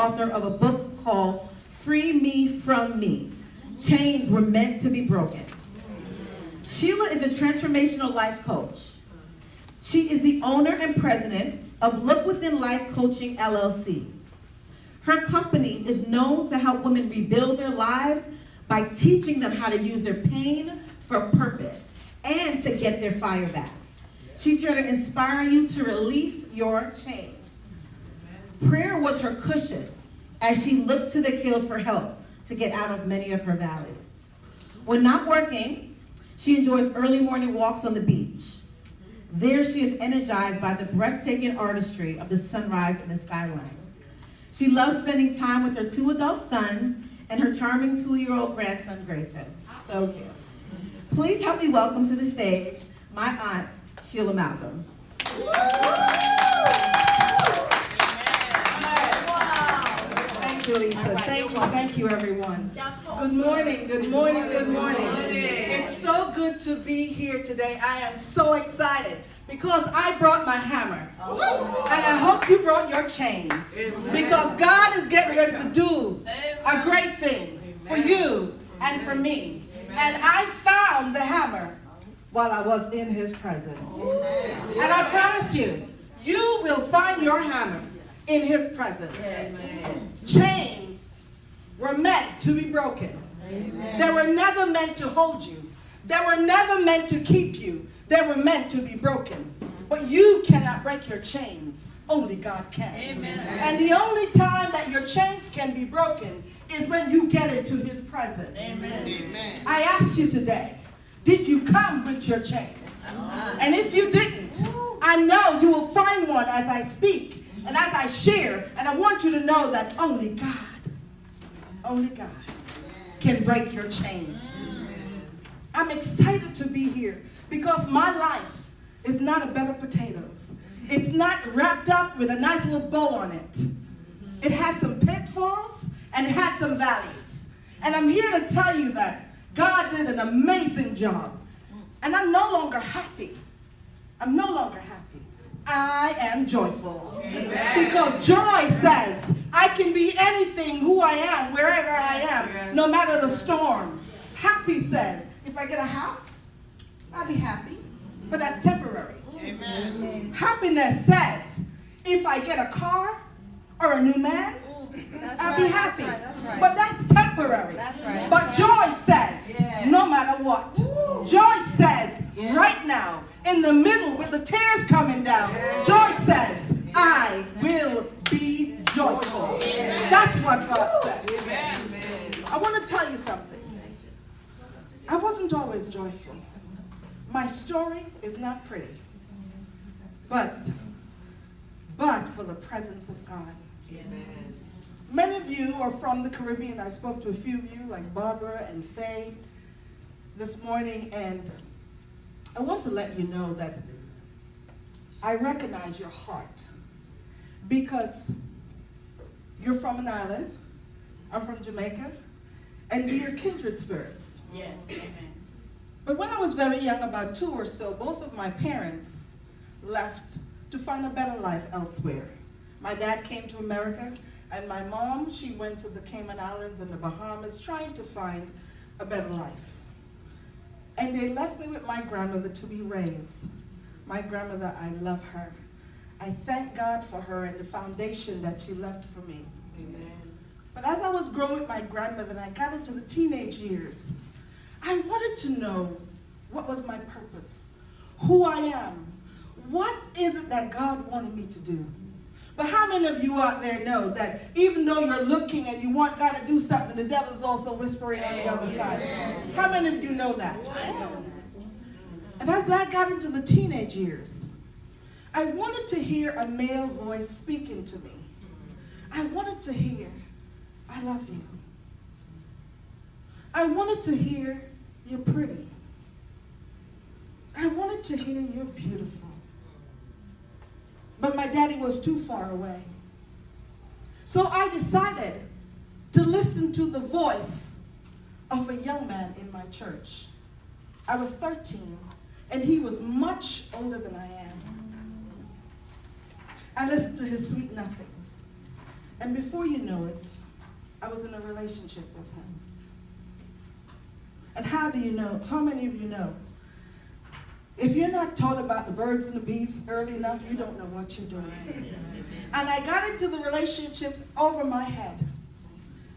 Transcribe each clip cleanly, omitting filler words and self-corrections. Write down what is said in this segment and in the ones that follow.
author of a book called Free Me From Me. Chains Were Meant to Be Broken. Shelia is a transformational life coach. She is the owner and president of Look Within Life Coaching, LLC. Her company is known to help women rebuild their lives by teaching them how to use their pain for purpose and to get their fire back. She's here to inspire you to release your chains. Prayer was her cushion as she looked to the hills for help to get out of many of her valleys. When not working, she enjoys early morning walks on the beach. There she is energized by the breathtaking artistry of the sunrise and the skyline. She loves spending time with her 2 adult sons and her charming 2-year-old grandson, Grayson. So cute. Please help me welcome to the stage my aunt, Shelia Malcolm. Thank you, Lisa. Thank you, everyone. Good morning, good morning, good morning. It's so good to be here today. I am so excited because I brought my hammer. And I hope you brought your chains. Because God is getting ready to do a great thing for you and for me. And I found the hammer while I was in his presence. And I promise you, you will find your hammer in his presence. Chains were meant to be broken. They were never meant to hold you. They were never meant to keep you. They were meant to be broken. But you cannot break your chains. Only God can. And the only time that your chains can be broken is when you get into his presence. I asked you today, did you come with your chains? And if you didn't, I know you will find one as I speak and as I share. And I want you to know that only God can break your chains. I'm excited to be here because my life is not a bed of potatoes. It's not wrapped up with a nice little bow on it. It has some pitfalls and it had some valleys. And I'm here to tell you that God did an amazing job. And I'm no longer happy. I'm no longer happy. I am joyful. Because joy says I can be anything who I am, wherever I am, no matter the storm. Happy says, if I get a house, I'll be happy. But that's temporary. Happiness says, if I get a car or a new man, I'll be happy. But that's temporary. But joy says, no matter what. Joy says, right now, in the middle with the tears coming down, joy says, I will be joyful. That's what God says. I want to tell you something. I wasn't always joyful. My story is not pretty. But for the presence of God. Many of you are from the Caribbean. I spoke to a few of you, like Barbara and Faye, this morning, and I want to let you know that I recognize your heart because you're from an island. I'm from Jamaica, and we are kindred spirits. Yes, amen. But when I was very young, about 2 or so, both of my parents left to find a better life elsewhere. My dad came to America, and my mom, she went to the Cayman Islands and the Bahamas trying to find a better life. And they left me with my grandmother to be raised. My grandmother, I love her. I thank God for her and the foundation that she left for me. Amen. But as I was growing with my grandmother and I got into the teenage years, I wanted to know what was my purpose, who I am, what is it that God wanted me to do. But how many of you out there know that even though you're looking and you want God to do something, the devil's also whispering on the other side? How many of you know that? And as I got into the teenage years, I wanted to hear a male voice speaking to me. I wanted to hear, I love you. I wanted to hear, you're pretty. I wanted to hear, you're beautiful. But my daddy was too far away. So I decided to listen to the voice of a young man in my church. I was 13, and he was much older than I am. I listened to his sweet nothings. And before you know it, I was in a relationship with him. And how do you know? How many of you know? If you're not taught about the birds and the bees early enough, you don't know what you're doing. And I got into the relationship over my head.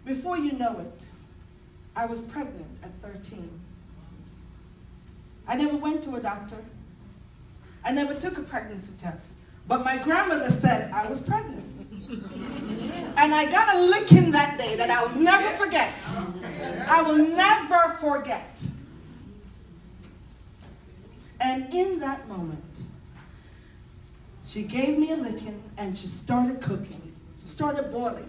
Before you know it, I was pregnant at 13. I never went to a doctor. I never took a pregnancy test. But my grandmother said I was pregnant. And I got a licking that day that I will never forget. I will never forget. And in that moment, she gave me a licking and she started cooking. She started boiling.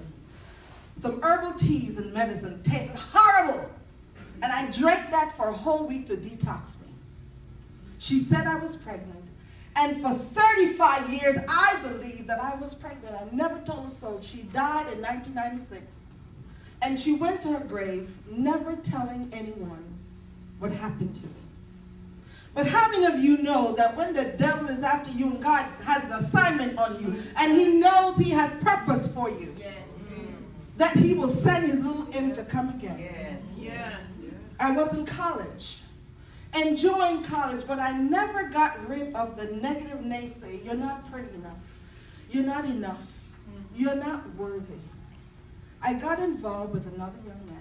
Some herbal teas and medicine tasted horrible. And I drank that for a whole week to detox me. She said I was pregnant. And for 35 years, I believed that I was pregnant. I never told a soul. She died in 1996. And she went to her grave, never telling anyone what happened to me. But how many of you know that when the devil is after you and God has an assignment on you, and he knows he has purpose for you, that he will send his little imp to come again? I was in college, enjoying college, but I never got rid of the negative naysay. You're not pretty enough. You're not enough. You're not worthy. I got involved with another young man.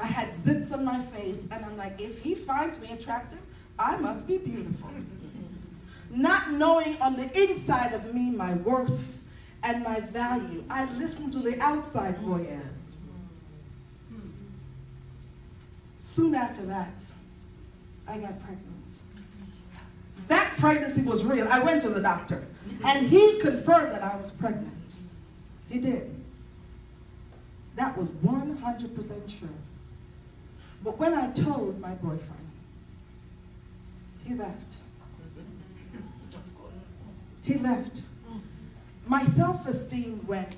I had zits on my face, and I'm like, if he finds me attractive, I must be beautiful. Not knowing on the inside of me my worth and my value. I listened to the outside voices. Soon after that, I got pregnant. That pregnancy was real. I went to the doctor, and he confirmed that I was pregnant. He did. That was 100% true. But when I told my boyfriend, he left. He left. My self-esteem went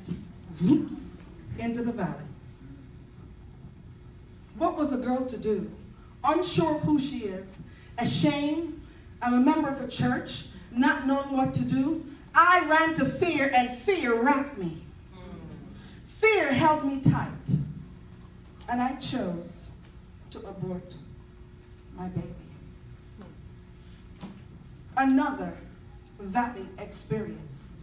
whoops into the valley. What was a girl to do? Unsure of who she is, ashamed. I'm a member of a church, not knowing what to do. I ran to fear, and fear wrapped me. Fear held me tight. And I chose to abort my baby. Another valley experience.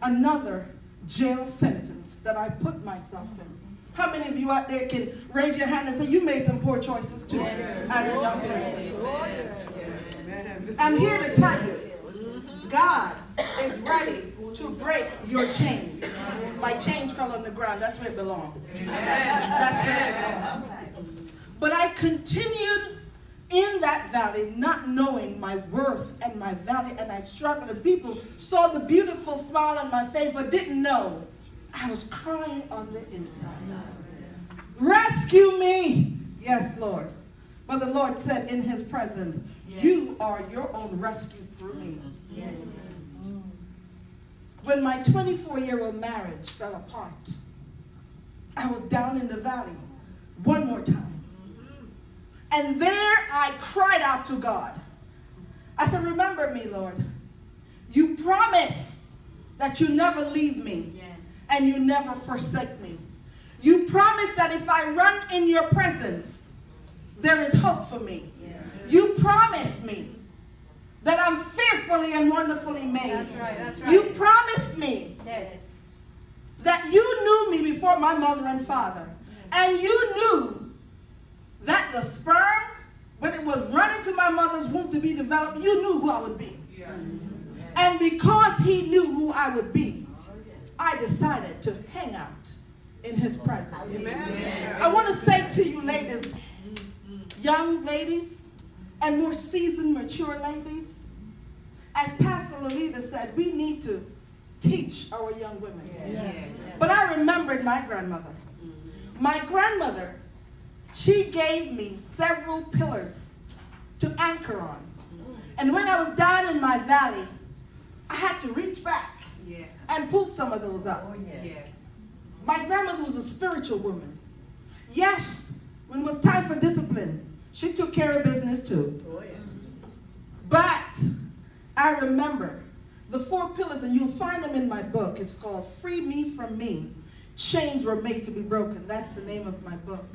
Another jail sentence that I put myself in. How many of you out there can raise your hand and say, you made some poor choices too? I'm here to tell you, God is ready to break your chain. My chain fell on the ground. That's where it belongs. That's where it belongs. But I continued in that valley, not knowing my worth and my value, and I struggled. And people saw the beautiful smile on my face, but didn't know I was crying on the inside. Rescue me. Yes, Lord. But the Lord said in his presence, you are your own rescue through me. Yes. When my 24-year-old marriage fell apart, I was down in the valley one more time. And there I cried out to God. I said, remember me, Lord. You promised that you never leave me. Yes. And you never forsake me. You promised that if I run in your presence, there is hope for me. Yes. You promised me that I'm fearfully and wonderfully made. That's right, that's right. You promised me that you knew me before my mother and father. And you knew that the sperm, when it was running to my mother's womb to be developed, you knew who I would be. Yes. And because he knew who I would be, I decided to hang out in his presence. Amen. I want to say to you ladies, young ladies, and more seasoned, mature ladies, as Pastor Lolita said, we need to teach our young women. Yes. But I remembered my grandmother. My grandmother, she gave me several pillars to anchor on. And when I was down in my valley, I had to reach back and pull some of those up. My grandmother was a spiritual woman. Yes, when it was time for discipline, she took care of business too. But I remember the 4 pillars, and you'll find them in my book. It's called Free Me From Me. Chains Were Made to Be Broken. That's the name of my book.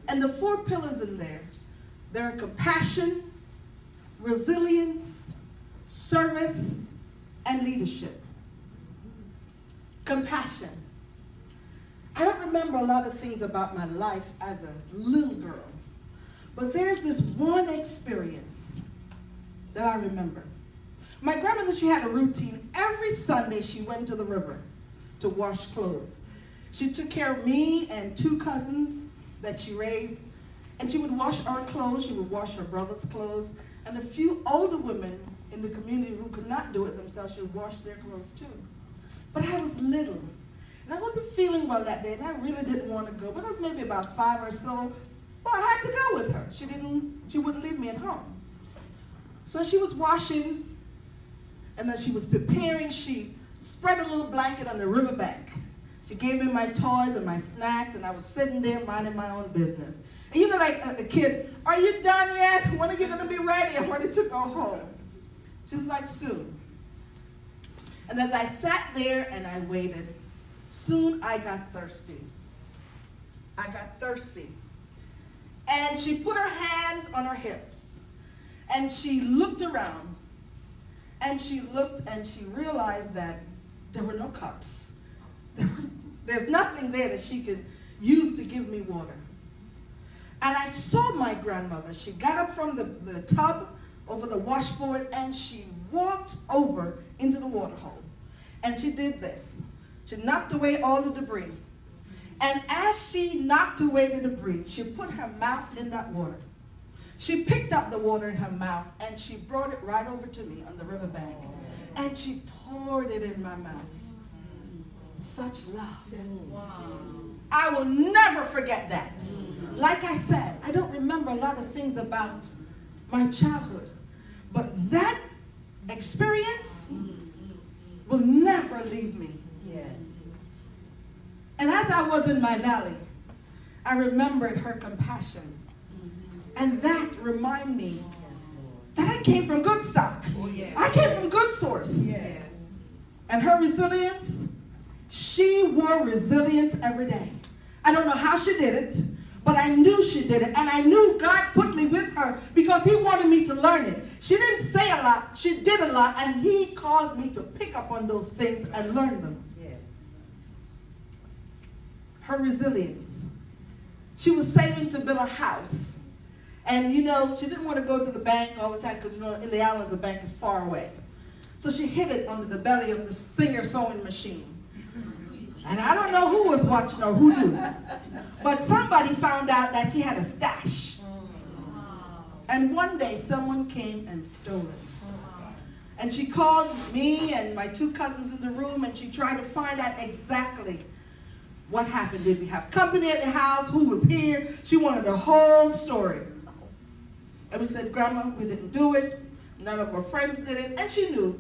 And the 4 pillars in there, they're compassion, resilience, service, and leadership. Compassion. I don't remember a lot of things about my life as a little girl, but there's this one experience that I remember. My grandmother, she had a routine. Every Sunday she went to the river to wash clothes. She took care of me and 2 cousins that she raised, and she would wash our clothes, she would wash her brother's clothes, and a few older women in the community who could not do it themselves, she would wash their clothes too. But I was little, and I wasn't feeling well that day, and I really didn't want to go, but I was maybe about 5 or so. Well, I had to go with her. She wouldn't leave me at home. So she was washing, and then she was preparing. She spread a little blanket on the riverbank. She gave me my toys and my snacks, and I was sitting there minding my own business. And you know, like a kid, are you done yet? When are you going to be ready? I'm ready to go home. She's like, soon. And as I sat there and I waited, soon I got thirsty. And she put her hands on her hips, and she looked around, and she looked, and she realized that there were no cups. There's nothing there that she could use to give me water. And I saw my grandmother. She got up from the tub over the washboard, and she walked over into the water hole. And she did this. She knocked away all the debris. And as she knocked away the debris, she put her mouth in that water. She picked up the water in her mouth, and she brought it right over to me on the riverbank. And she poured it in my mouth. Such love. Wow. I will never forget that. Like I said, I don't remember a lot of things about my childhood, but that experience will never leave me. Yes. And as I was in my valley, I remembered her compassion. And that reminded me that I came from good stock. Oh, yes. I came from good source. Yes. And her resilience, she wore resilience every day. I don't know how she did it, but I knew she did it. And I knew God put me with her because he wanted me to learn it. She didn't say a lot, she did a lot, and he caused me to pick up on those things and learn them. Yes. Her resilience. She was saving to build a house. And you know, she didn't want to go to the bank all the time because you know, in the island the bank is far away. So she hid it under the belly of the Singer sewing machine. And I don't know who was watching or who knew. But somebody found out that she had a stash. And one day someone came and stole it. And she called me and my 2 cousins in the room, and she tried to find out exactly what happened. Did we have company at the house? Who was here? She wanted the whole story. And we said, Grandma, we didn't do it. None of her friends did it. And she knew.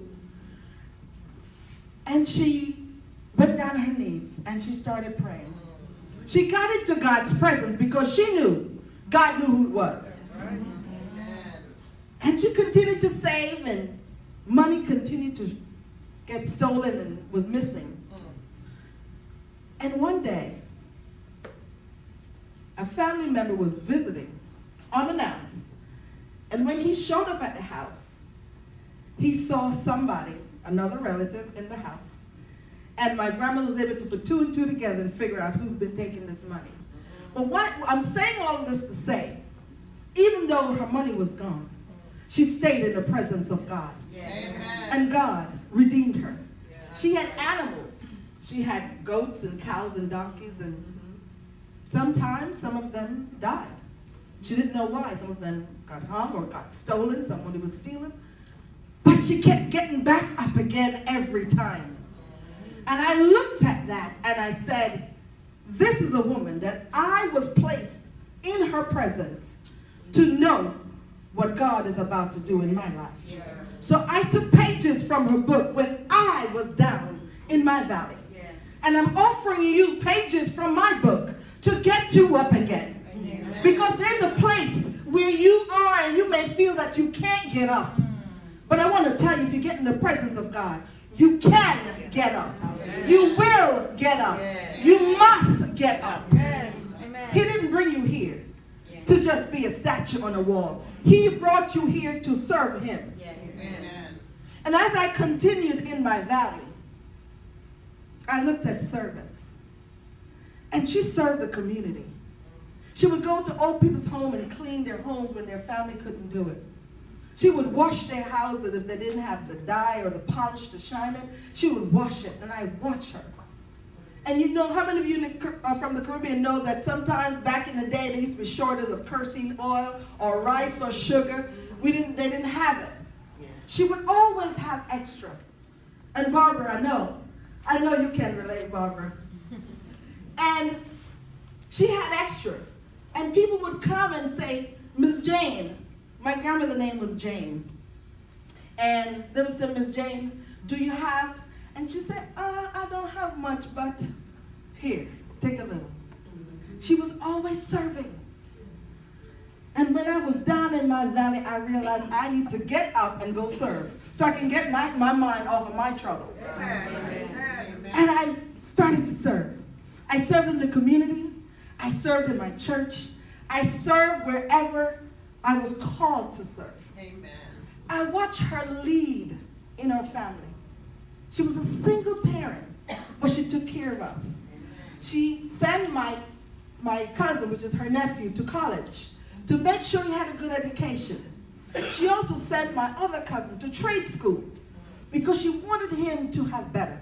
And she went down on her knees and she started praying. She got into God's presence because she knew God knew who it was. And she continued to save, and money continued to get stolen and was missing. And one day, a family member was visiting unannounced. And when he showed up at the house, he saw somebody, another relative, in the house. And my grandmother was able to put 2 and 2 together and figure out who's been taking this money. But what I'm saying all of this to say, even though her money was gone, she stayed in the presence of God. Yes. And God redeemed her. Yes. She had animals. She had goats and cows and donkeys, and sometimes some of them died. She didn't know why. Some of them got hung or got stolen. Somebody was stealing. But she kept getting back up again every time. And I looked at that and I said, this is a woman that I was placed in her presence to know what God is about to do in my life. Yes. So I took pages from her book when I was down in my valley. Yes. And I'm offering you pages from my book to get you up again. Amen. Because there's a place where you are and you may feel that you can't get up. But I want to tell you, if you get in the presence of God, you can get up. You will get up. You must get up. He didn't bring you here to just be a statue on a wall. He brought you here to serve him. And as I continued in my valley, I looked at service. And she served the community. She would go to old people's home and clean their homes when their family couldn't do it. She would wash their houses if they didn't have the dye or the polish to shine it. She would wash it, and I'd watch her. And you know, how many of you from the Caribbean know that sometimes back in the day, they used to be shortage of kerosene oil or rice or sugar. They didn't have it. She would always have extra. And Barbara, I know you can relate, Barbara. And she had extra. And people would come and say, Miss Jane, my grandmother's name was Jane. And they would say, Miss Jane, do you have? And she said, I don't have much, but here, take a little. She was always serving. And when I was down in my valley, I realized I need to get up and go serve so I can get my mind off of my troubles. And I started to serve. I served in the community. I served in my church. I served wherever I was called to serve. Amen. I watched her lead in her family. She was a single parent, but she took care of us. She sent my cousin, which is her nephew, to college to make sure he had a good education. She also sent my other cousin to trade school because she wanted him to have better.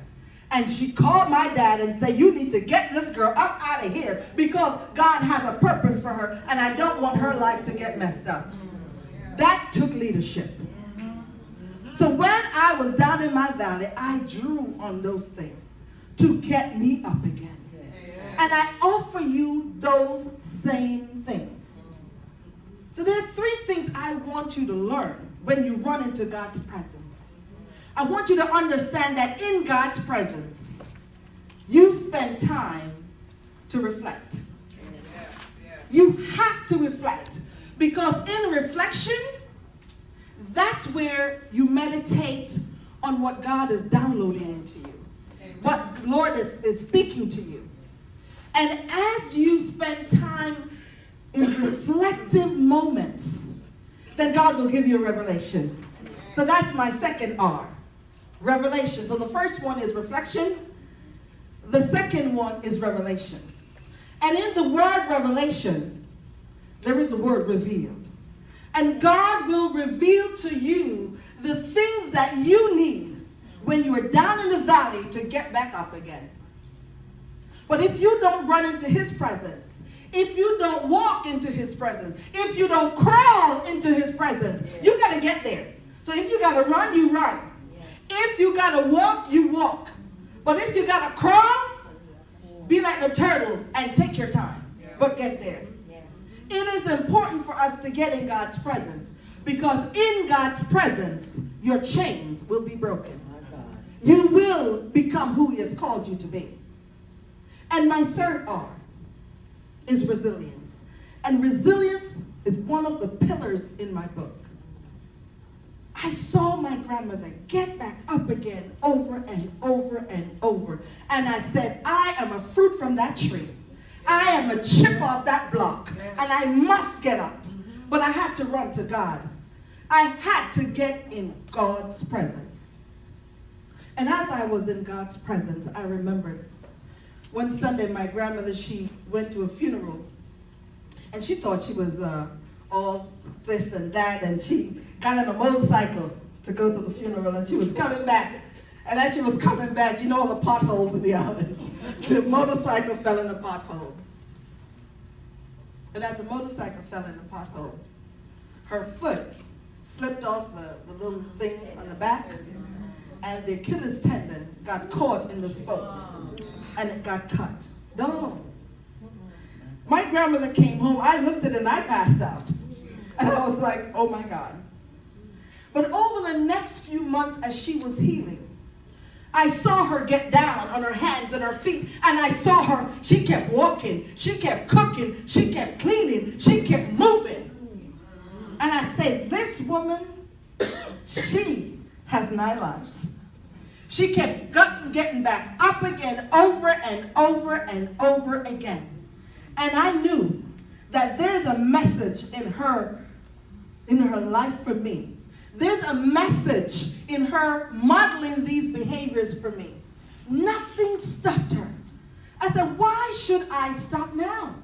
And she called my dad and said, you need to get this girl up out of here because God has a purpose for her and I don't want her life to get messed up. That took leadership. So when I was down in my valley, I drew on those things to get me up again. And I offer you those same things. So there are three things I want you to learn when you run into God's presence. I want you to understand that in God's presence, you spend time to reflect. You have to reflect. Because in reflection, that's where you meditate on what God is downloading into you. What the Lord is speaking to you. And as you spend time in reflective moments, then God will give you a revelation. So that's my second R. Revelation. So the first one is reflection. The second one is revelation. And in the word revelation, there is a word revealed. And God will reveal to you the things that you need when you are down in the valley to get back up again. But if you don't run into his presence, if you don't walk into his presence, if you don't crawl into his presence, you got to get there. So if you got to run, you run. If you got to walk, you walk. But if you got to crawl, be like the turtle and take your time. But get there. It is important for us to get in God's presence because in God's presence, your chains will be broken. You will become who he has called you to be. And my third R is resilience. And resilience is one of the pillars in my book. I saw my grandmother get back up again over and over and over. And I said, I am a fruit from that tree. I am a chip off that block. And I must get up. But I had to run to God. I had to get in God's presence. And as I was in God's presence, I remembered one Sunday my grandmother, she went to a funeral. And she thought she was all this and that. And she got on a motorcycle to go to the funeral. And she was coming back. And as she was coming back, you know all the potholes in the islands. The motorcycle fell in a pothole. And as the motorcycle fell in a pothole, her foot slipped off the little thing on the back, and the Achilles tendon got caught in the spokes, and it got cut. No. My grandmother came home. I looked at it and I passed out. And I was like, oh my God. But over the next few months as she was healing, I saw her get down on her hands and her feet, and I saw her, she kept walking, she kept cooking, she kept cleaning, she kept moving. And I said, this woman, She has 9 lives. She kept getting back up again over and over and over again. And I knew that there's a message in her life for me. There's a message in her modeling these behaviors for me. Nothing stopped her. I said, why should I stop now?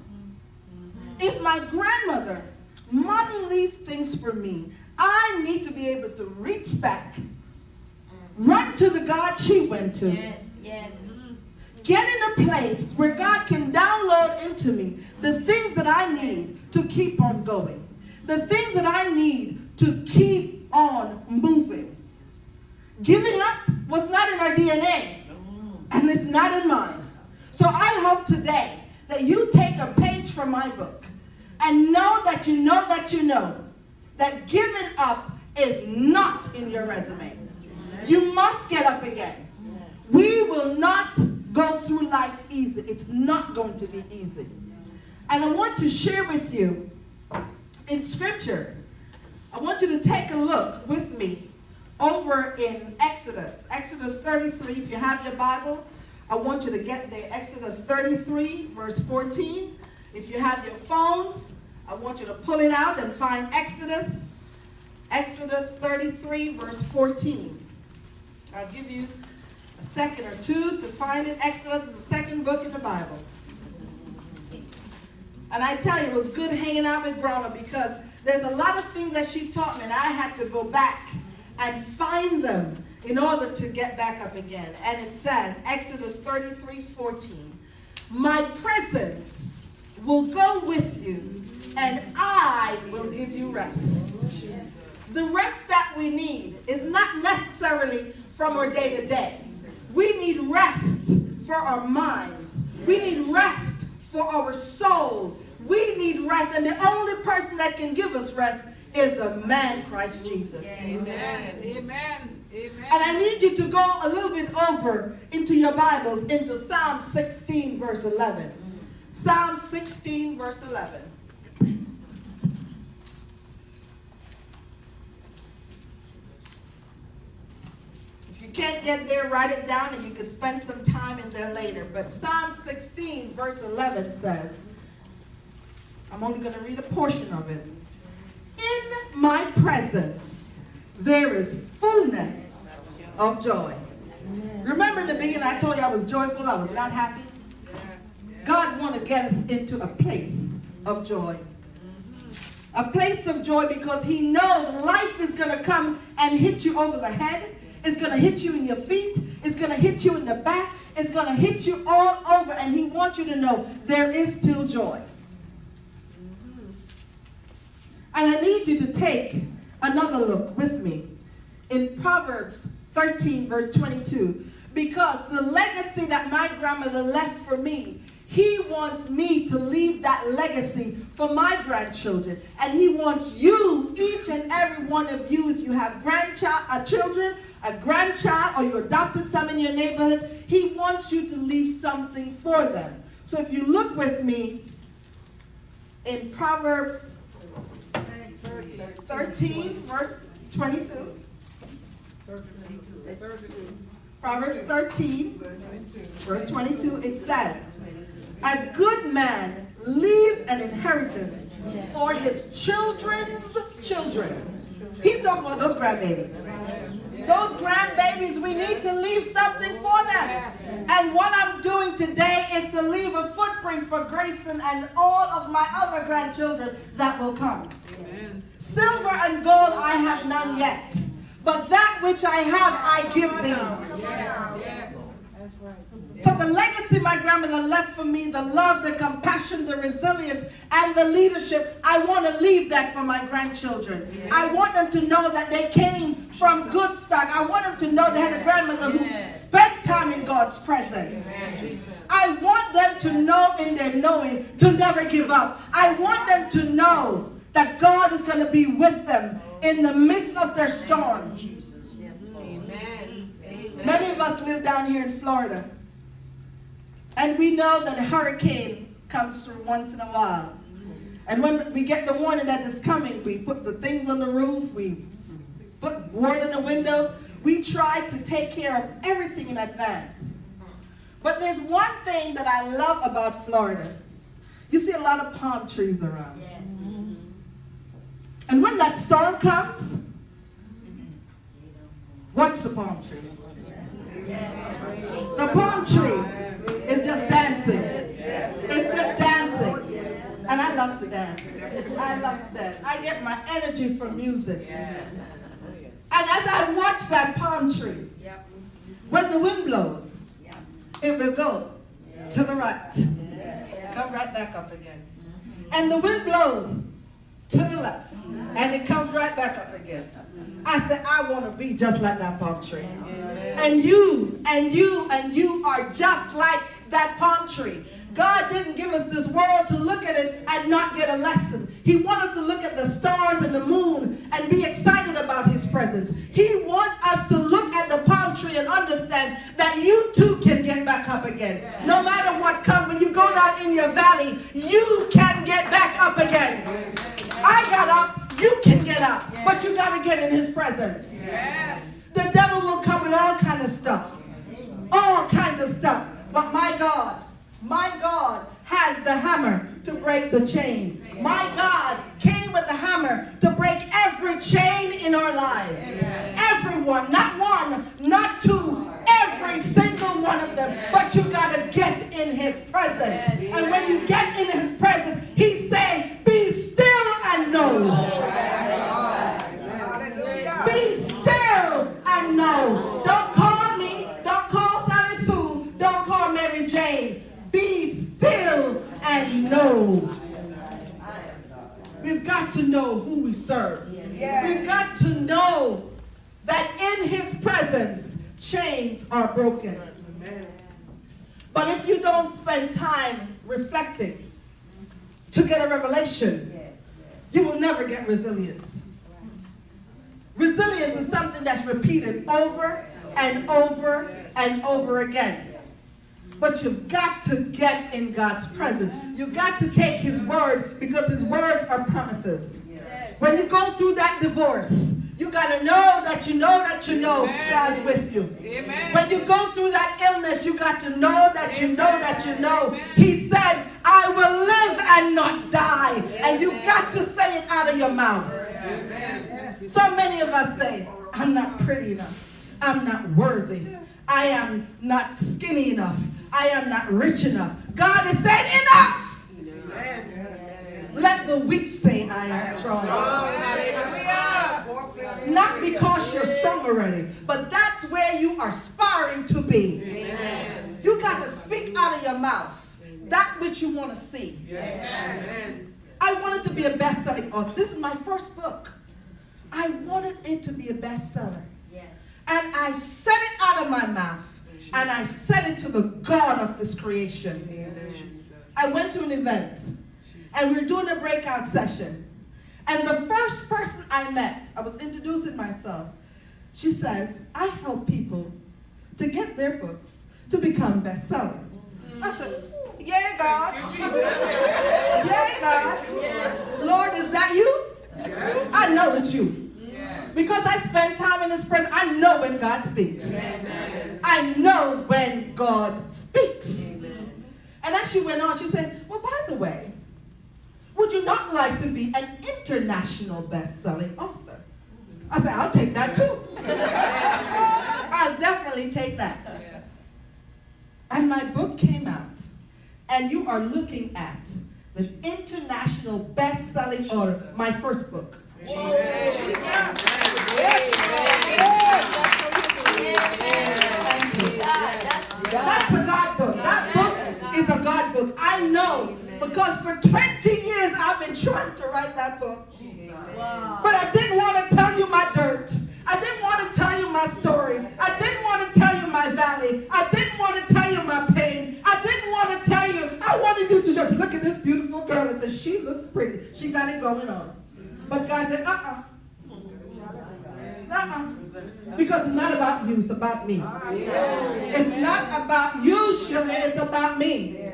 If my grandmother modeled these things for me, I need to be able to reach back, run to the God she went to. Yes, yes. Get in a place where God can download into me the things that I need to keep on going. The things that I need to keep on moving. Giving up was not in our DNA. And it's not in mine. So I hope today that you take a page from my book and know that you know that you know that giving up is not in your resume. You must get up again. We will not go through life easy. It's not going to be easy. And I want to share with you in Scripture. I want you to take a look with me over in Exodus 33. If you have your Bibles, I want you to get there. Exodus 33, verse 14. If you have your phones, I want you to pull it out and find Exodus 33, verse 14. I'll give you a second or two to find it. Exodus is the second book in the Bible. And I tell you, it was good hanging out with Grandma because there's a lot of things that she taught me, and I had to go back and find them in order to get back up again. And it says, Exodus 33:14, my presence will go with you, and I will give you rest. The rest that we need is not necessarily from our day-to-day. We need rest for our minds. We need rest for our souls. We need rest, and the only person that can give us rest is the man Christ Jesus. Amen. Amen. Amen. And I need you to go a little bit over into your Bibles, into Psalm 16, verse 11. Psalm 16, verse 11. If you can't get there, write it down, and you can spend some time in there later. But Psalm 16, verse 11 says, I'm only going to read a portion of it. In my presence, there is fullness of joy. Remember in the beginning, I told you I was joyful, I was not happy. God wants to get us into a place of joy. A place of joy because he knows life is going to come and hit you over the head. It's going to hit you in your feet. It's going to hit you in the back. It's going to hit you all over. And he wants you to know there is still joy. And I need you to take another look with me in Proverbs 13, verse 22. Because the legacy that my grandmother left for me, he wants me to leave that legacy for my grandchildren. And he wants you, each and every one of you, if you have children, a grandchild, or you adopted some in your neighborhood, he wants you to leave something for them. So if you look with me in Proverbs 13, verse 22. Proverbs 13, verse 22, it says, a good man leaves an inheritance for his children's children. He's talking about those grandbabies. Those grandbabies, we need to leave something for them. And what I'm doing today is to leave a footprint for Grayson and all of my other grandchildren that will come. Amen. Silver and gold I have none yet, but that which I have I give thee. Yes, yes. That's right. So the legacy my grandmother left for me, the love, the compassion, the resilience, and the leadership, I want to leave that for my grandchildren. Yes. I want them to know that they came from good stock. I want them to know they had a grandmother who spent time in God's presence. Yes. I want them to know in their knowing to never give up. I want them to know that God is going to be with them in the midst of their storm. Yes. Amen. Amen. Many of us live down here in Florida. And we know that a hurricane comes through once in a while. And when we get the warning that it's coming, we put the things on the roof, we put board in the windows. We try to take care of everything in advance. But there's one thing that I love about Florida. You see a lot of palm trees around. Yes. And when that storm comes, watch the palm tree. The palm tree is just dancing. It's just dancing. And I love to dance. I love to dance. I get my energy from music. And as I watch that palm tree, when the wind blows, it will go to the right. Come right back up again. And the wind blows to the left. And it comes right back up again. I said, I want to be just like that palm tree. And you are just like that palm tree. God didn't give us this world to look at it and not get a lesson. He wants us to look at the stars and the moon and be excited about his presence. He wants us to look at the palm tree and understand that you too can get back up again. No matter what comes, when you go down in your valley, you can get back up again. I got up, you can get up, but you got to get in his presence. The devil will come with all kinds of stuff. All kinds of stuff. But my God has the hammer to break the chain. My God came with the hammer to break every chain in our lives. Everyone, not one, not two, every single one of them. But you got to get in his presence. And when you get in his presence, he's saying, be still and know. Be still and know. Don't call me. Don't call Sally Sue. Don't call Mary Jane. Be still and know. We've got to know who we serve. We've got to know that in his presence, chains are broken. But if you don't spend time reflecting to get a revelation, you will never get resilience. Resilience is something that's repeated over and over and over again. But you've got to get in God's presence. You've got to take his word, because his words are promises. When you go through that divorce, you got to know that you know God's with you. When you go through that illness, you got to know that you know. He said, I will live and not die. And you've got to say it out of your mouth. So many of us say, I'm not pretty enough. I'm not worthy. I am not skinny enough. I am not rich enough. God has said, enough. Let the weak say, I am strong. Not because you're strong already, but that's where you are aspiring to be. You got to speak out of your mouth that which you want to see. I wanted to be a best-selling author. This is my first book. I wanted it to be a bestseller. And I said it out of my mouth. And I said it to the God of this creation. I went to an event. And we were doing a breakout session. And the first person I met, I was introducing myself. She says, I help people to get their books to become bestseller. I said, yeah, God. Yeah, God. Lord, is that you? I know it's you. Because I spend time in his presence, I know when God speaks. I know when God speaks. And as she went on, she said, well, by the way, would you not like to be an international best-selling author? I said, I'll take that too. I'll definitely take that. And my book came out, and you are looking at the international best-selling author, my first book. That's a God book. That book is a God book. I know, because for 20 years I've been trying to write that book. But I didn't want to tell you my dirt. I didn't want to tell you my story. I didn't want to tell you my valley. I didn't want to tell you my pain. I didn't want to tell you. I wanted you to just look at this beautiful girl and say, she looks pretty. She got it going on. But God said, because it's not about you, it's about me. It's not about you, Shelia, it's about me.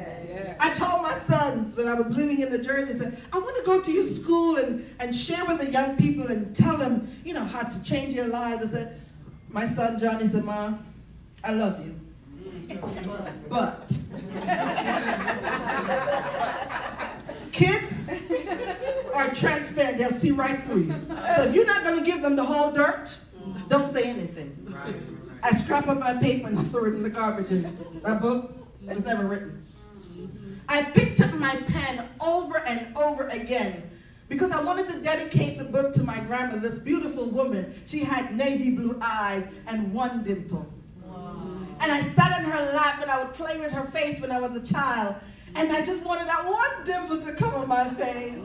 I told my sons, when I was living in New Jersey, said, I want to go to your school and share with the young people and tell them, you know, how to change their lives. I said, my son Johnny said, Mom, I love you. But kids are transparent. They'll see right through you. So if you're not going to give them the whole dirt, don't say anything. I scrap up my paper and throw it in the garbage. And my book was never written. I picked up my pen over and over again because I wanted to dedicate the book to my grandmother, this beautiful woman. She had navy blue eyes and one dimple. And I sat in her lap and I would play with her face when I was a child. And I just wanted that one dimple to come on my face.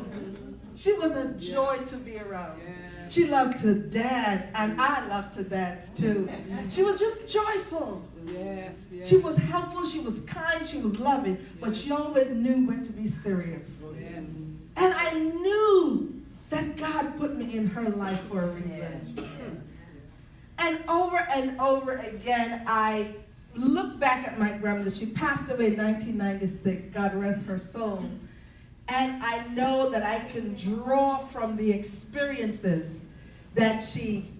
She was a joy to be around. She loved to dance, and I loved to dance too. She was just joyful. Yes, yes. She was helpful, she was kind, she was loving, but she always knew when to be serious. Yes. And I knew that God put me in her life for a reason. And over again, I look back at my grandmother. She passed away in 1996. God rest her soul. And I know that I can draw from the experiences that she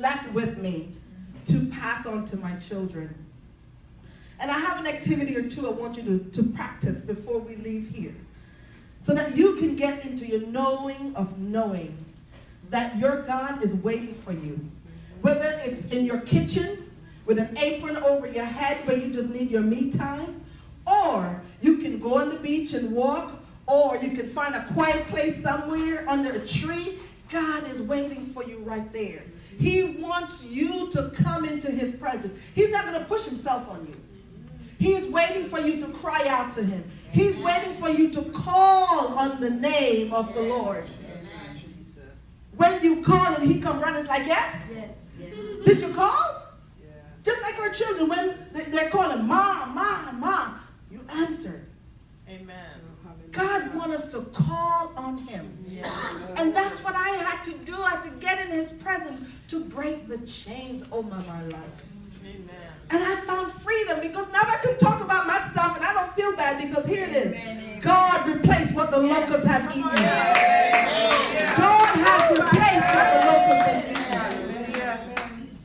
left with me to pass on to my children. And I have an activity or two I want you to practice before we leave here, so that you can get into your knowing of knowing that your God is waiting for you. Whether it's in your kitchen, with an apron over your head where you just need your me time, or you can go on the beach and walk, or you can find a quiet place somewhere under a tree. God is waiting for you right there. He wants you to come into his presence. He's not going to push himself on you. He is waiting for you to cry out to him. He's waiting for you to call on the name of the Lord. When you call him, he come running like, yes? Did you call? Just like our children, when they're calling, Mom, Mom, Mom, you answered. Amen. God wants us to call on him. And that's what I had to do. I had to get in his presence to break the chains over my life. Amen. And I found freedom because now I can talk about my stuff and I don't feel bad because here it is. God replaced what the locusts have eaten. God has replaced what the locusts have eaten.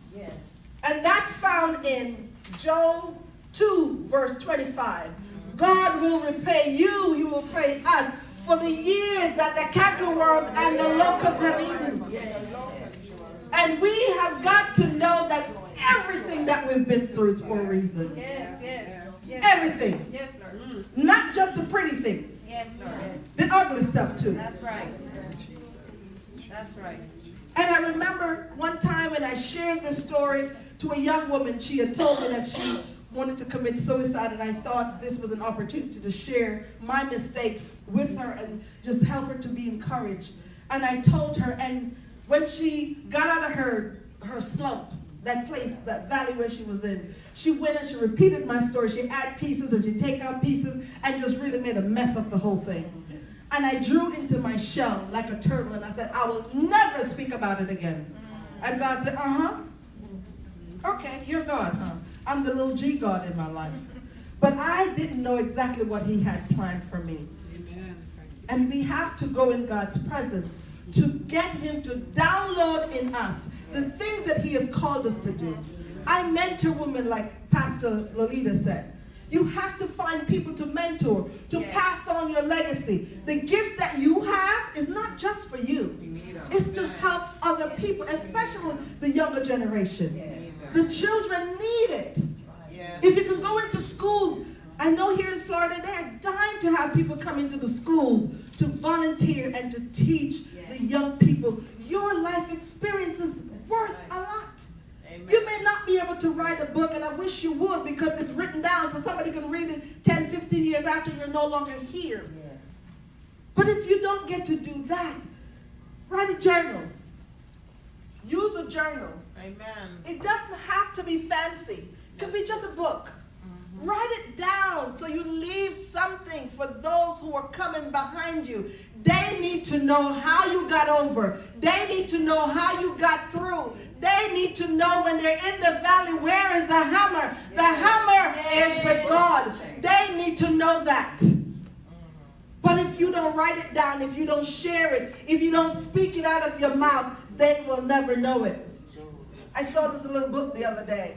And that's found in Joel 2, verse 25. God will repay you, he will repay us for the years that the cankerworms and the locusts have eaten. And we have got to know that everything that we've been through is for a reason. Yes. Everything. Yes, Lord. Not just the pretty things. Yes, Lord. The ugly stuff too. That's right. That's right. And I remember one time when I shared this story to a young woman, she had told me that she wanted to commit suicide, and I thought this was an opportunity to share my mistakes with her and just help her to be encouraged. And I told her, and when she got out of her slump, that place, that valley where she was in, she went and she repeated my story. She add pieces and she take out pieces and just really made a mess of the whole thing. And I drew into my shell like a turtle and I said, I will never speak about it again. And God said, okay, you're God, huh? I'm the little G God in my life. But I didn't know exactly what he had planned for me. And we have to go in God's presence to get him to download in us the things that he has called us to do. I mentor women like Pastor Lolita said. You have to find people to mentor, to pass on your legacy. The gifts that you have is not just for you. It's to help other people, especially the younger generation. The children need it. If you can go into schools, I know here in Florida they're dying to have people come into the schools to volunteer and to teach the young people. Your life experience is worth a lot. Amen. You may not be able to write a book, and I wish you would, because it's written down so somebody can read it 10, 15 years after you're no longer here. But if you don't get to do that, write a journal. Use a journal. Amen. It doesn't have to be fancy. It can be just a book. Write it down so you leave something for those who are coming behind you. They need to know how you got over. They need to know how you got through. They need to know when they're in the valley, where is the hammer? The hammer is with God. They need to know that. But if you don't write it down, if you don't share it, if you don't speak it out of your mouth, they will never know it. I saw this little book the other day.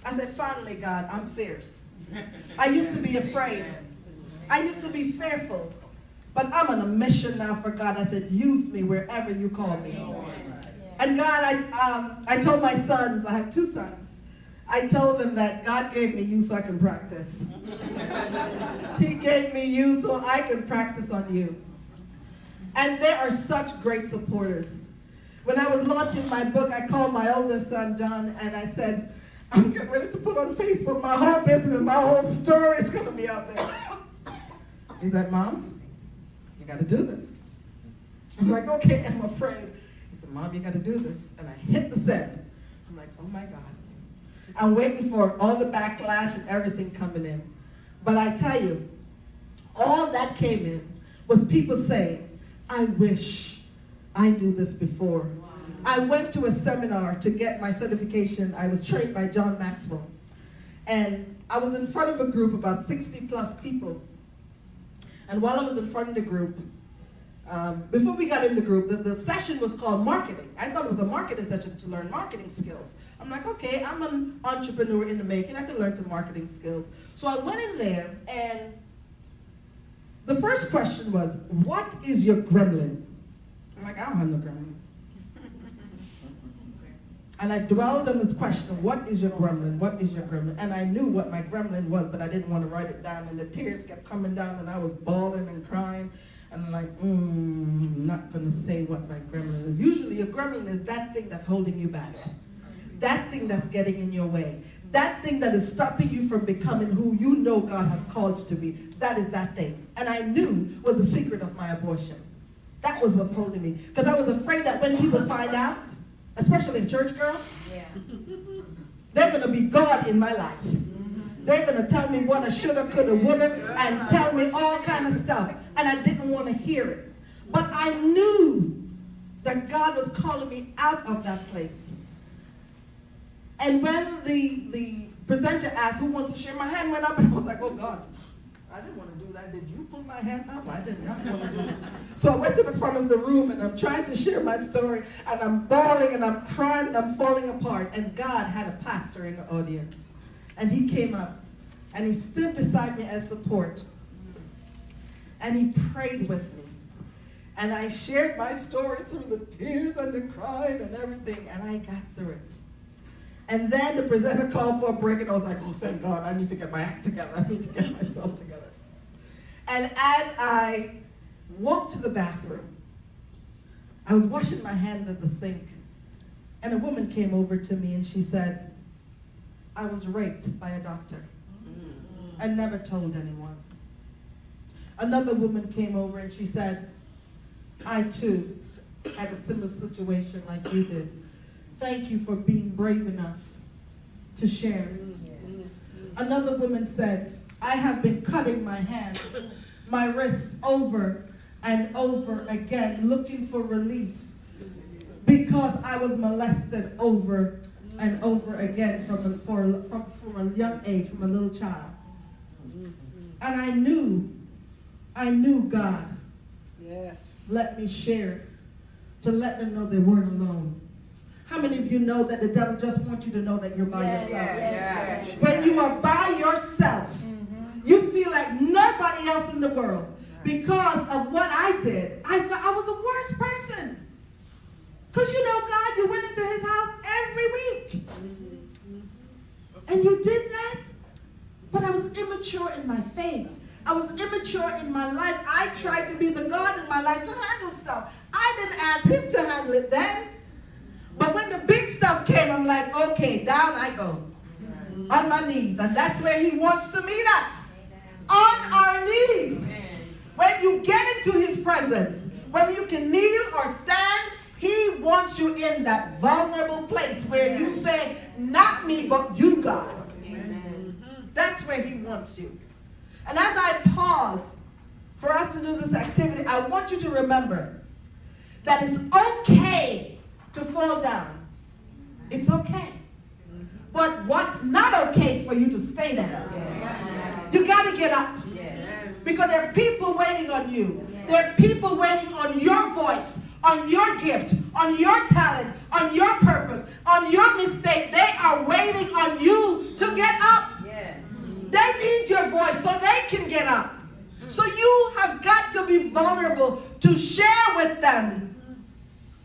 I said, finally, God, I'm fierce. I used to be afraid. I used to be fearful. But I'm on a mission now for God. I said, use me wherever you call me. And God, I told my sons, I have 2 sons, I told them that God gave me you so I can practice. He gave me you so I can practice on you. And they are such great supporters. When I was launching my book, I called my oldest son, John, and I said, I'm getting ready to put on Facebook my whole business, my whole story is going to be out there. He said, Mom, you got to do this. I'm like, okay, I'm afraid. He said, Mom, you got to do this. And I hit the send. I'm like, oh my God. I'm waiting for all the backlash and everything coming in. But I tell you, all that came in was people saying, I wish I knew this before. Wow. I went to a seminar to get my certification. I was trained by John Maxwell. And I was in front of a group, about 60 plus people. And while I was in front of the group, before we got in the group, the session was called marketing. I thought it was a marketing session to learn marketing skills. I'm like, okay, I'm an entrepreneur in the making. I can learn some marketing skills. So I went in there, and the first question was, what is your gremlin? I'm like, I don't have no gremlin. And I dwelled on this question, what is your gremlin? What is your gremlin? And I knew what my gremlin was, but I didn't want to write it down, and the tears kept coming down, and I was bawling and crying. And I'm like, I'm not going to say what my gremlin is. Usually a gremlin is that thing that's holding you back. That thing that's getting in your way. That thing that is stopping you from becoming who you know God has called you to be. That is that thing. And I knew was the secret of my abortion. That was what's holding me. Because I was afraid that when people find out, especially a church girl, they're going to be God in my life. They're going to tell me what I shoulda, coulda, woulda, and tell me all kind of stuff. And I didn't want to hear it. But I knew that God was calling me out of that place. And when the presenter asked who wants to share, my hand went up, and I was like, oh God, I didn't want to do that. Did you put my hand up? I did not want to do that. So I went to the front of the room, and I'm trying to share my story, and I'm bawling, and I'm crying, and I'm falling apart. And God had a pastor in the audience. And he came up, and he stood beside me as support. And he prayed with me. And I shared my story through the tears and the crying and everything, and I got through it. And then the presenter called for a break, and I was like, oh, thank God, I need to get my act together. I need to get myself together. And as I walked to the bathroom, I was washing my hands at the sink, and a woman came over to me, and she said, I was raped by a doctor. I never told anyone. Another woman came over, and she said, I too had a similar situation like you did. Thank you for being brave enough to share. Another woman said, I have been cutting my hands, my wrists over and over again, looking for relief because I was molested over and over again from a young age, from a little child. And I knew God let me share to let them know they weren't alone. How many of you know that the devil just wants you to know that you're by yourself? When you are by yourself, you feel like nobody else in the world. Because of what I did, I thought I was the worst person. Because you know, God, you went into his house every week. And you did that. But I was immature in my faith. I was immature in my life. I tried to be the God in my life to handle stuff. I didn't ask him to handle it then. But when the big stuff came, I'm like, okay, down I go. On my knees. And that's where he wants to meet us. On our knees. When you get into his presence, whether you can kneel or stand, he wants you in that vulnerable place where you say, not me, but you, God. That's where he wants you. And as I pause for us to do this activity, I want you to remember that it's okay to fall down. It's okay. But what's not okay is for you to stay down. You got to get up. Because there are people waiting on you. There are people waiting on your voice, on your gift, on your talent, on your purpose, on your mistake. They are waiting on you to get up. They need your voice so they can get up. So you have got to be vulnerable to share with them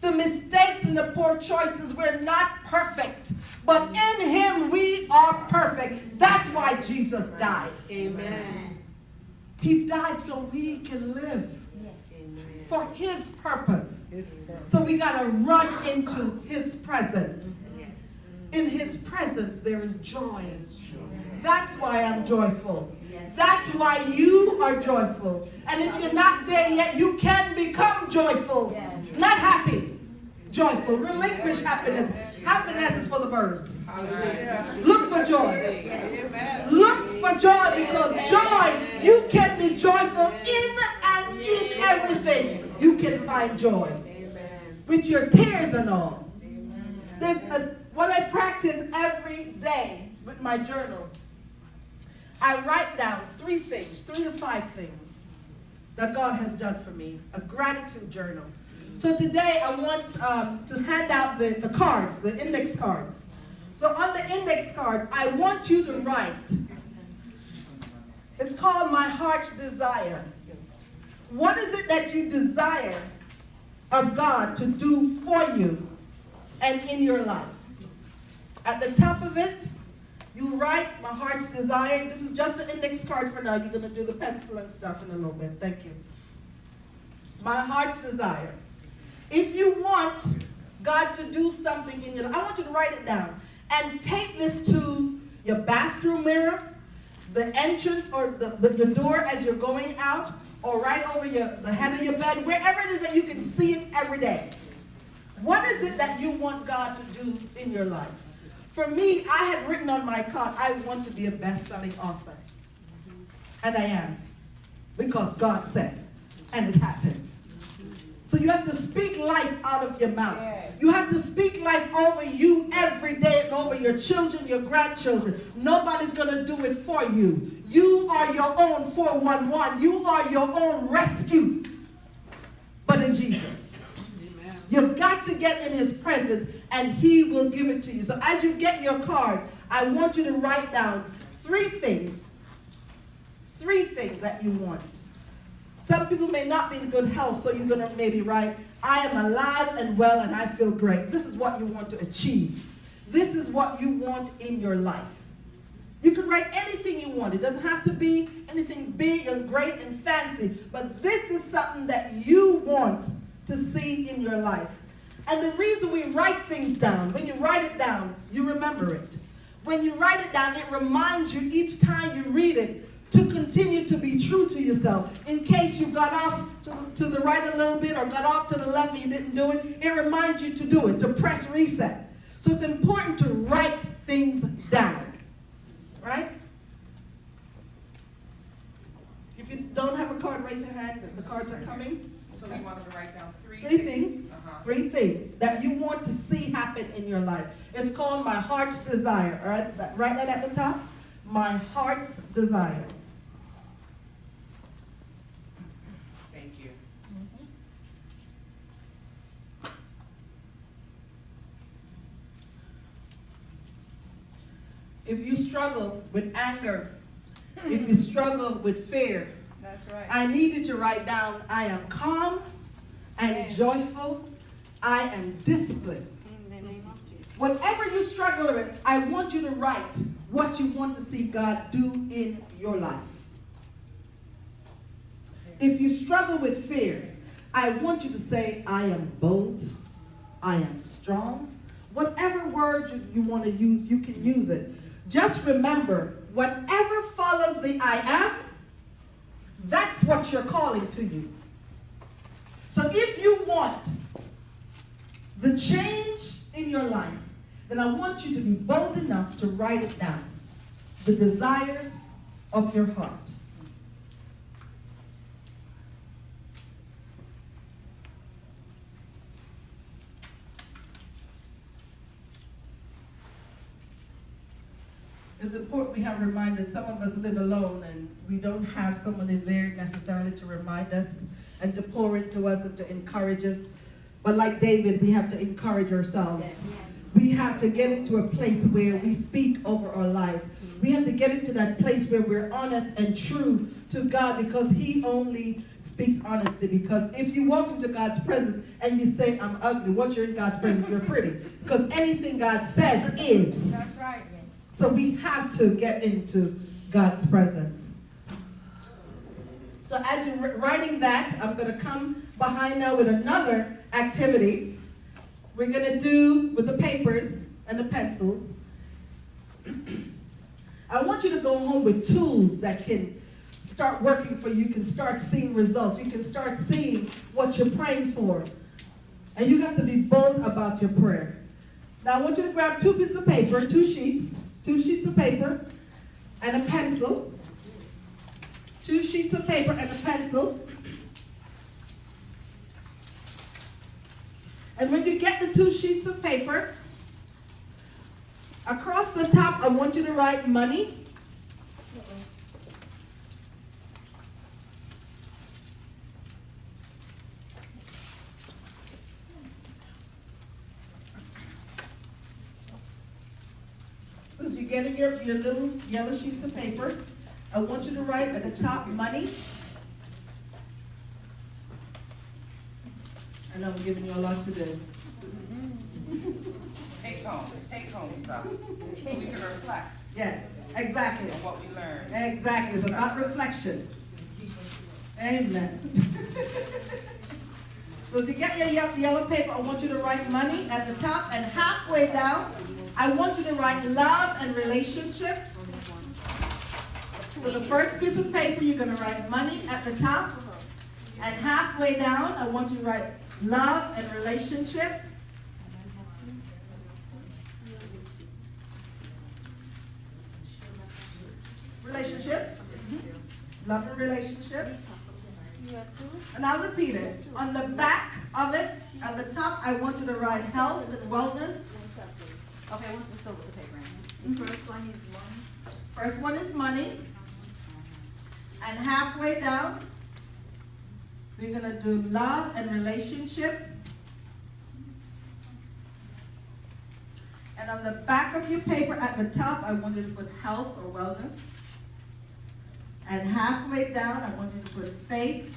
the mistakes and the poor choices. We're not perfect, but in him we are perfect. That's why Jesus died. Amen. He died so we can live for his purpose. So we got to run into his presence. In his presence there is joy. That's why I'm joyful. That's why you are joyful. And if you're not there yet, you can become joyful. Not happy, joyful. Relinquish happiness. Happiness is for the birds. Look for joy. Look for joy, because joy, you can be joyful in and in everything. You can find joy with your tears and all. There's what I practice every day with my journal. I write down 3 to 5 things that God has done for me. A gratitude journal. So today I want to hand out the cards, the index cards. So on the index card, I want you to write. It's called My Heart's Desire. What is it that you desire of God to do for you and in your life? At the top of it, you write My Heart's Desire. This is just the index card for now. You're going to do the pencil and stuff in a little bit. Thank you. My Heart's Desire. If you want God to do something in your life, I want you to write it down. And take this to your bathroom mirror, the entrance or your door as you're going out, or right over the head of your bed, wherever it is that you can see it every day. What is it that you want God to do in your life? For me, I had written on my card, I want to be a best-selling author. And I am. Because God said. And it happened. So you have to speak life out of your mouth. You have to speak life over you every day and over your children, your grandchildren. Nobody's going to do it for you. You are your own 411. You are your own rescue. But in Jesus. Amen. You've got to get in his presence and he will give it to you. So as you get your card, I want you to write down 3 things. 3 things that you want. Some people may not be in good health, so you're going to maybe write, I am alive and well and I feel great. This is what you want to achieve. This is what you want in your life. You can write anything you want. It doesn't have to be anything big and great and fancy, but this is something that you want to see in your life. And the reason we write things down, when you write it down, you remember it. When you write it down, it reminds you each time you read it to continue to be true to yourself. In case you got off to the right a little bit or got off to the left and you didn't do it, it reminds you to do it, to press reset. So it's important to write things down, right? If you don't have a card, raise your hand. The cards are coming. So we wanted to write down 3 things. 3 things that you want to see happen in your life. It's called My Heart's Desire. All right, write that at the top. My Heart's Desire. Thank you. If you struggle with anger, if you struggle with fear, That's right. I need you to write down, I am calm and joyful. I am disciplined. In the name of Jesus. Whatever you struggle with, I want you to write what you want to see God do in your life. If you struggle with fear, I want you to say, I am bold. I am strong. Whatever word you want to use, you can use it. Just remember, whatever follows the I am, that's what you're calling to you. So if you want the change in your life, then I want you to be bold enough to write it down. The desires of your heart. It's important report, we have reminders. Some of us live alone and we don't have someone in there necessarily to remind us and to pour into us and to encourage us. But like David, we have to encourage ourselves. We have to get into a place where we speak over our life. We have to get into that place where we're honest and true to God, because he only speaks honesty. Because if you walk into God's presence and you say, I'm ugly, once you're in God's presence, you're pretty. Because anything God says is. That's right. So we have to get into God's presence. So as you're writing that, I'm going to come behind now with another activity. We're going to do with the papers and the pencils. I want you to go home with tools that can start working for you. You can start seeing results. You can start seeing what you're praying for. And you have to be bold about your prayer. Now I want you to grab 2 pieces of paper, 2 sheets of paper and a pencil. 2 sheets of paper and a pencil. And when you get the 2 sheets of paper, across the top, I want you to write money. So as you're getting your little yellow sheets of paper, I want you to write at the top money. I know I'm giving you a lot to do. Take home, it's take home stuff. So we can reflect Yes, exactly. on what we learned. Exactly. It's about reflection. Amen. So as you get your yellow paper, I want you to write money at the top, and halfway down, I want you to write love and relationship. So the first piece of paper, you're going to write money at the top, and halfway down, I want you to write love and relationship. Relationships. Love and relationships. And I'll repeat it. On the back of it, at the top, I want you to write health and wellness. Okay, what's the over the paper? The first one is money. First one is money. And halfway down, we're going to do love and relationships. And on the back of your paper at the top, I want you to put health or wellness. And halfway down, I want you to put faith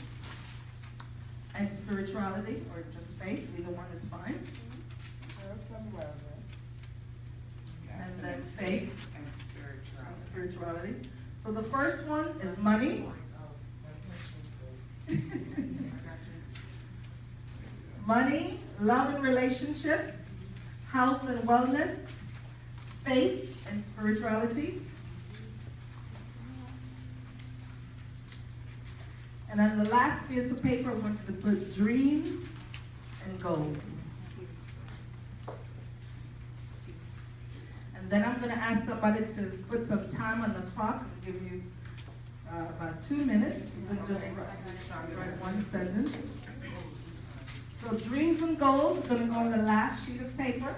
and spirituality, or just faith. Either one is fine. And then faith and spirituality. So the first one is money. Money, love and relationships, health and wellness, faith and spirituality. And on the last piece of paper, I want you to put dreams and goals. And then I'm going to ask somebody to put some time on the clock and give you about 2 minutes. You can just write one sentence. So dreams and goals are going to go on the last sheet of paper.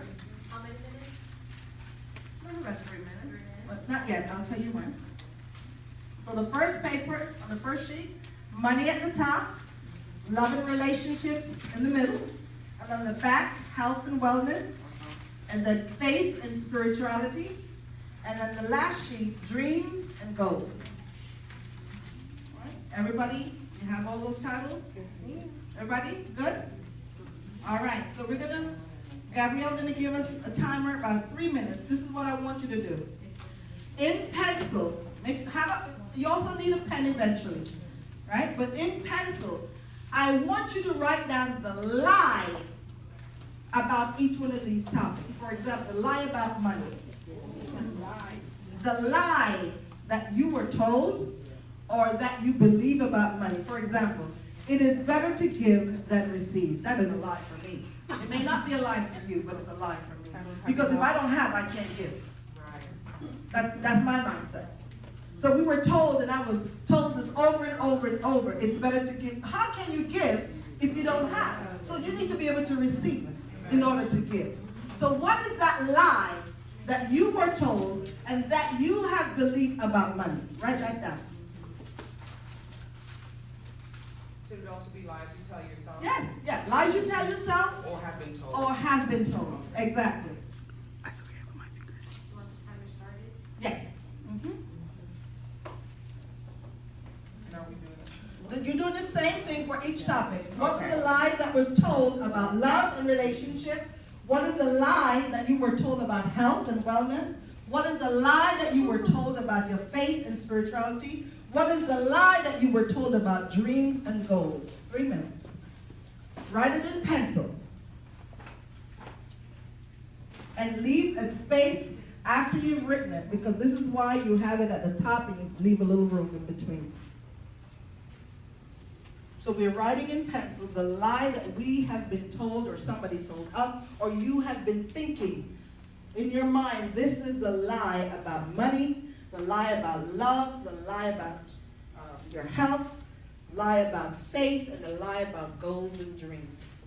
How many minutes? Maybe about 3 minutes, but not yet. I'll tell you when. So the first paper on the first sheet, money at the top, love and relationships in the middle, and on the back, health and wellness, and then faith and spirituality, and on the last sheet, dreams and goals. All right. Everybody, you have all those titles? Everybody, good? All right, so Gabrielle's going to give us a timer about 3 minutes. This is what I want you to do. In pencil, you also need a pen eventually, right? But in pencil, I want you to write down the lie about each one of these topics. For example, lie about money. The lie that you were told or that you believe about money. For example, it is better to give than receive. That is a lie for me. It may not be a lie for you, but it's a lie for me. Because if I don't have, I can't give. That's my mindset. So we were told, and I was told this over and over and over, it's better to give. How can you give if you don't have? So you need to be able to receive in order to give. So what is that lie that you were told and that you have believed about money. Write that down. Could it also be lies you tell yourself? Yes, yeah. Lies you tell yourself Or have been told. or have been told. Exactly. You want the timer started? Yes. And are we doing it? You're doing the same thing for each topic. What Okay. was the lie that was told about love and relationship? What is the lie that you were told about health and wellness? What is the lie that you were told about your faith and spirituality? What is the lie that you were told about dreams and goals? 3 minutes. Write it in pencil. And leave a space after you've written it, because this is why you have it at the top and you leave a little room in between. So we're writing in pencil the lie that we have been told or somebody told us or you have been thinking in your mind. This is the lie about money, the lie about love, the lie about your health, lie about faith, and the lie about goals and dreams.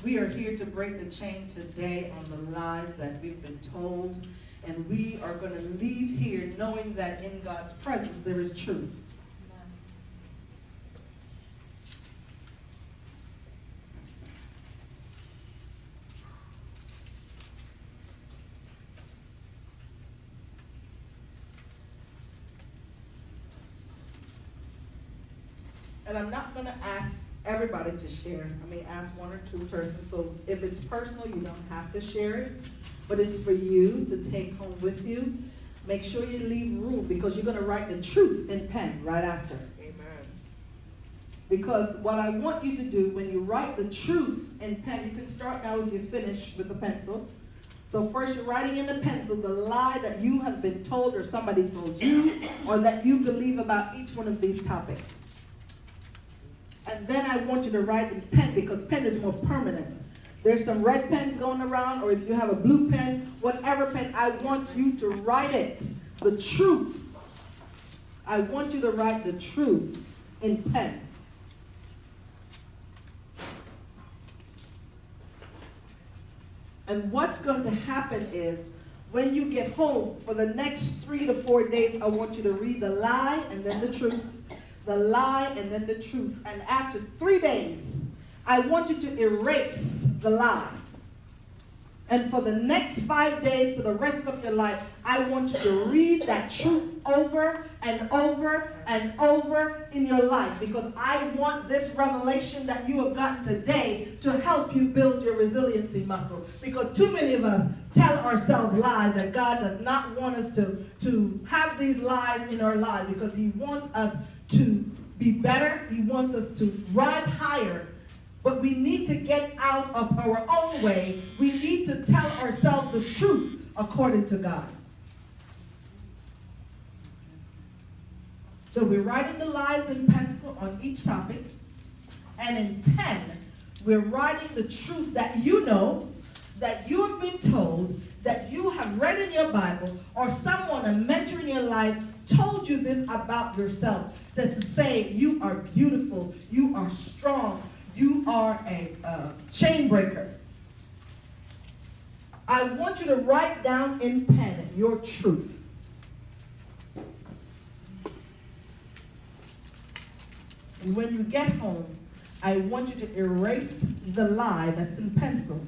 We are here to break the chain today on the lies that we've been told. And we are going to leave here knowing that in God's presence there is truth. And I'm not going to ask everybody to share. I may ask 1 or 2 persons. So if it's personal, you don't have to share it. But it's for you to take home with you. Make sure you leave room because you're going to write the truth in pen right after. Amen. Because what I want you to do when you write the truth in pen, you can start now if you finish with the pencil. So first you're writing in the pencil the lie that you have been told or somebody told you or that you believe about each one of these topics. And then I want you to write in pen because pen is more permanent. There's some red pens going around, or if you have a blue pen, whatever pen, I want you to write it, the truth. I want you to write the truth in pen. And what's going to happen is, when you get home, for the next 3 to 4 days, I want you to read the lie and then the truth, the lie and then the truth. And after 3 days, I want you to erase the lie. And for the next 5 days to the rest of your life, I want you to read that truth over and over and over in your life. Because I want this revelation that you have gotten today to help you build your resiliency muscle. Because too many of us tell ourselves lies that God does not want us to have these lies in our lives. Because He wants us to be better. He wants us to rise higher. But we need to get out of our own way. We need to tell ourselves the truth according to God. So we're writing the lies in pencil on each topic. And in pen, we're writing the truth that you know, that you have been told, that you have read in your Bible, or someone, a mentor in your life, told you this about yourself. That to say you are beautiful, you are strong, you are a chain breaker. I want you to write down in pen your truth. And when you get home, I want you to erase the lie that's in pencil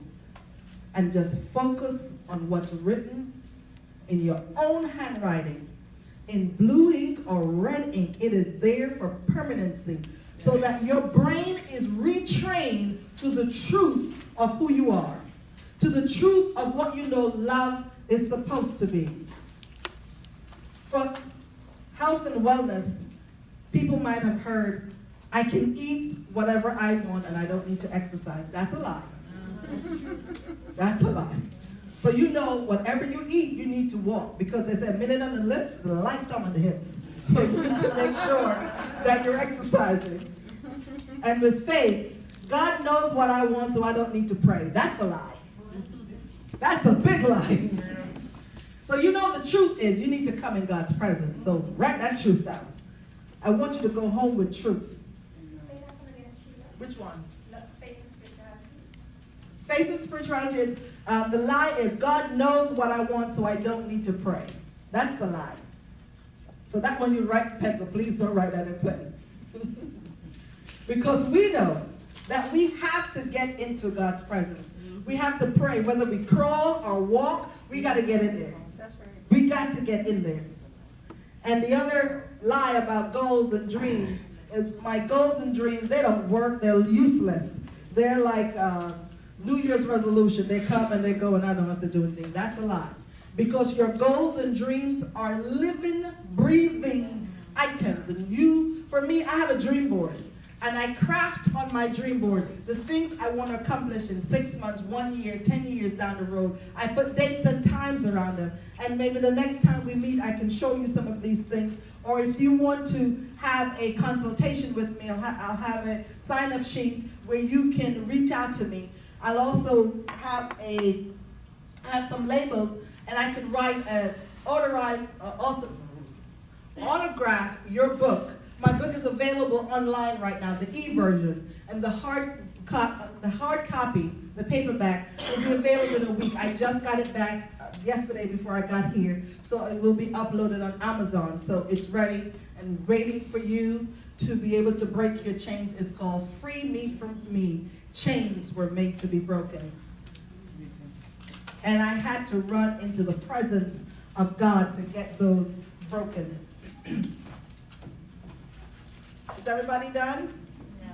and just focus on what's written in your own handwriting, in blue ink or red ink. It is there for permanency, so that your brain is retrained to the truth of who you are, to the truth of what you know love is supposed to be. For health and wellness, people might have heard, I can eat whatever I want and I don't need to exercise. That's a lie. That's a lie. So you know whatever you eat, you need to walk, because they say a minute on the lips is a lifetime on the hips. So you need to make sure that you're exercising. And with faith, God knows what I want, so I don't need to pray. That's a lie. That's a big lie. So you know the truth is you need to come in God's presence. So write that truth down. I want you to go home with truth. Which one? Faith and spirituality. Faith and spirituality is, the lie is God knows what I want, so I don't need to pray. That's the lie. So that one you write pencil, please don't write that in pen. Because we know that we have to get into God's presence. We have to pray, whether we crawl or walk, we got to get in there. That's right. We got to get in there. And the other lie about goals and dreams is my goals and dreams, they don't work, they're useless. They're like New Year's resolution. They come and they go and I don't have to do anything. That's a lie. Because your goals and dreams are living, breathing items. And you, for me, I have a dream board. And I craft on my dream board the things I want to accomplish in 6 months, 1 year, 10 years down the road. I put dates and times around them. And maybe the next time we meet, I can show you some of these things. Or if you want to have a consultation with me, I'll have a sign-up sheet where you can reach out to me. I'll also have some labels, and I can write autograph your book. My book is available online right now, the e-version, and the hard copy, the paperback, will be available in a week. I just got it back yesterday before I got here, so it will be uploaded on Amazon. So it's ready and waiting for you to be able to break your chains. It's called Free Me From Me. Chains were made to be broken. And I had to run into the presence of God to get those broken. Is everybody done? No.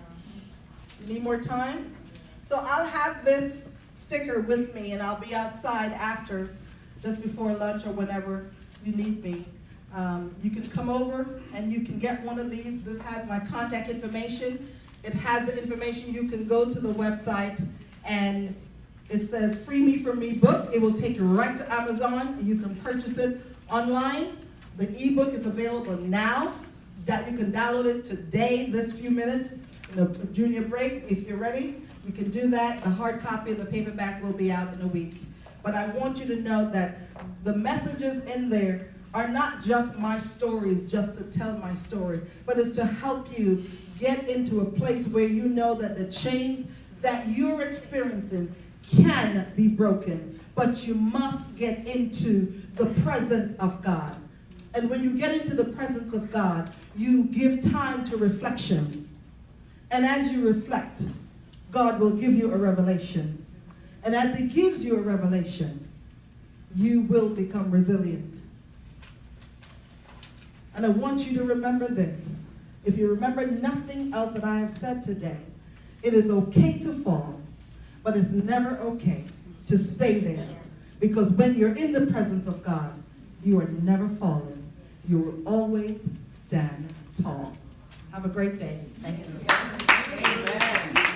You need more time? So I'll have this sticker with me and I'll be outside after, just before lunch or whenever you need me. You can come over and you can get one of these. This has my contact information. It has the information. You can go to the website and it says Free Me From Me book. It will take you right to Amazon. You can purchase it online. The ebook is available now. That you can download it today, this few minutes, in a junior break. If you're ready, you can do that. The hard copy of the paperback will be out in a week. But I want you to know that the messages in there are not just my stories, just to tell my story, but it's to help you get into a place where you know that the chains that you're experiencing can be broken, but you must get into the presence of God. And when you get into the presence of God, you give time to reflection. And as you reflect, God will give you a revelation. And as He gives you a revelation, you will become resilient. And I want you to remember this. If you remember nothing else that I have said today, it is okay to fall, but it's never okay to stay there. Because when you're in the presence of God, you are never falling. You will always stand tall. Have a great day. Thank you. Amen.